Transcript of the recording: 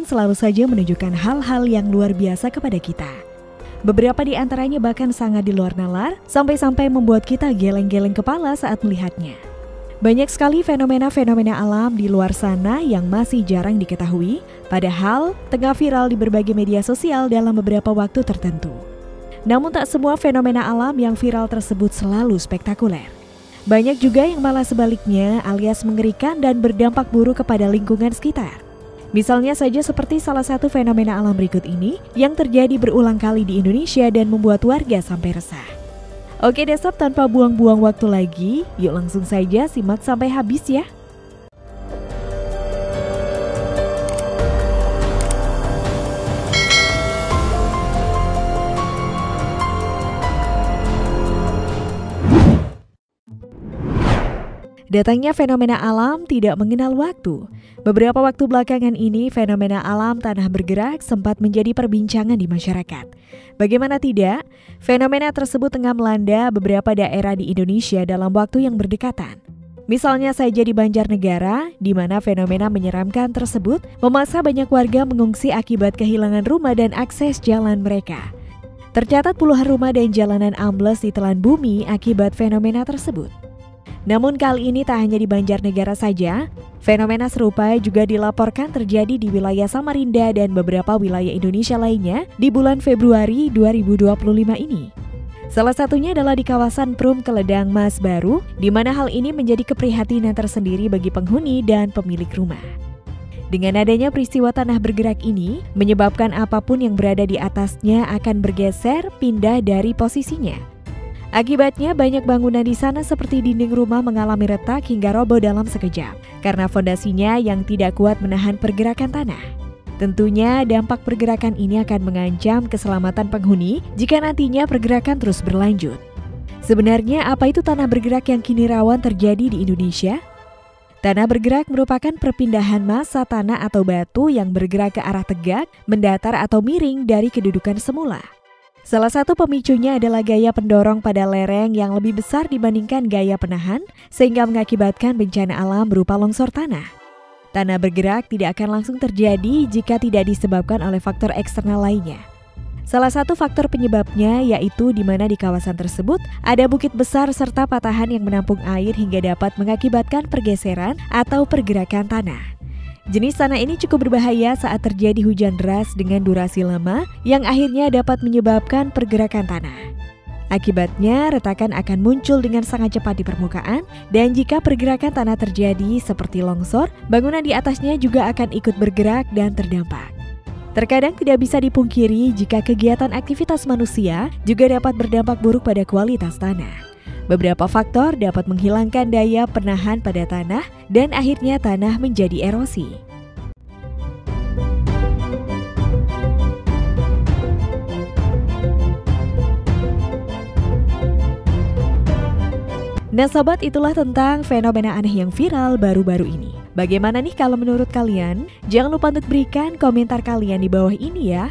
selalu saja menunjukkan hal-hal yang luar biasa kepada kita. Beberapa di antaranya bahkan sangat di luar nalar, sampai-sampai membuat kita geleng-geleng kepala saat melihatnya. Banyak sekali fenomena-fenomena alam di luar sana yang masih jarang diketahui, padahal tengah viral di berbagai media sosial dalam beberapa waktu tertentu. Namun tak semua fenomena alam yang viral tersebut selalu spektakuler. Banyak juga yang malah sebaliknya alias mengerikan dan berdampak buruk kepada lingkungan sekitar. Misalnya saja seperti salah satu fenomena alam berikut ini yang terjadi berulang kali di Indonesia dan membuat warga sampai resah. Oke deh sob, tanpa buang-buang waktu lagi, yuk langsung saja simak sampai habis ya. Datangnya fenomena alam tidak mengenal waktu. Beberapa waktu belakangan ini, fenomena alam tanah bergerak sempat menjadi perbincangan di masyarakat. Bagaimana tidak, fenomena tersebut tengah melanda beberapa daerah di Indonesia dalam waktu yang berdekatan. Misalnya saja di Banjarnegara, di mana fenomena menyeramkan tersebut memaksa banyak warga mengungsi akibat kehilangan rumah dan akses jalan mereka. Tercatat puluhan rumah dan jalanan ambles ditelan bumi akibat fenomena tersebut. Namun kali ini tak hanya di Banjarnegara saja, fenomena serupa juga dilaporkan terjadi di wilayah Samarinda dan beberapa wilayah Indonesia lainnya di bulan Februari 2025 ini. Salah satunya adalah di kawasan Prum Keledang Mas Baru, di mana hal ini menjadi keprihatinan tersendiri bagi penghuni dan pemilik rumah. Dengan adanya peristiwa tanah bergerak ini, menyebabkan apapun yang berada di atasnya akan bergeser pindah dari posisinya. Akibatnya banyak bangunan di sana seperti dinding rumah mengalami retak hingga roboh dalam sekejap karena fondasinya yang tidak kuat menahan pergerakan tanah. Tentunya dampak pergerakan ini akan mengancam keselamatan penghuni jika nantinya pergerakan terus berlanjut. Sebenarnya apa itu tanah bergerak yang kini rawan terjadi di Indonesia? Tanah bergerak merupakan perpindahan massa tanah atau batu yang bergerak ke arah tegak, mendatar atau miring dari kedudukan semula. Salah satu pemicunya adalah gaya pendorong pada lereng yang lebih besar dibandingkan gaya penahan, sehingga mengakibatkan bencana alam berupa longsor tanah. Tanah bergerak tidak akan langsung terjadi jika tidak disebabkan oleh faktor eksternal lainnya. Salah satu faktor penyebabnya yaitu di mana di kawasan tersebut ada bukit besar serta patahan yang menampung air hingga dapat mengakibatkan pergeseran atau pergerakan tanah. Jenis tanah ini cukup berbahaya saat terjadi hujan deras dengan durasi lama yang akhirnya dapat menyebabkan pergerakan tanah. Akibatnya, retakan akan muncul dengan sangat cepat di permukaan dan jika pergerakan tanah terjadi seperti longsor, bangunan di atasnya juga akan ikut bergerak dan terdampak. Terkadang tidak bisa dipungkiri jika kegiatan aktivitas manusia juga dapat berdampak buruk pada kualitas tanah. Beberapa faktor dapat menghilangkan daya penahan pada tanah dan akhirnya tanah menjadi erosi. Nah sobat, itulah tentang fenomena aneh yang viral baru-baru ini. Bagaimana nih kalau menurut kalian? Jangan lupa untuk berikan komentar kalian di bawah ini ya.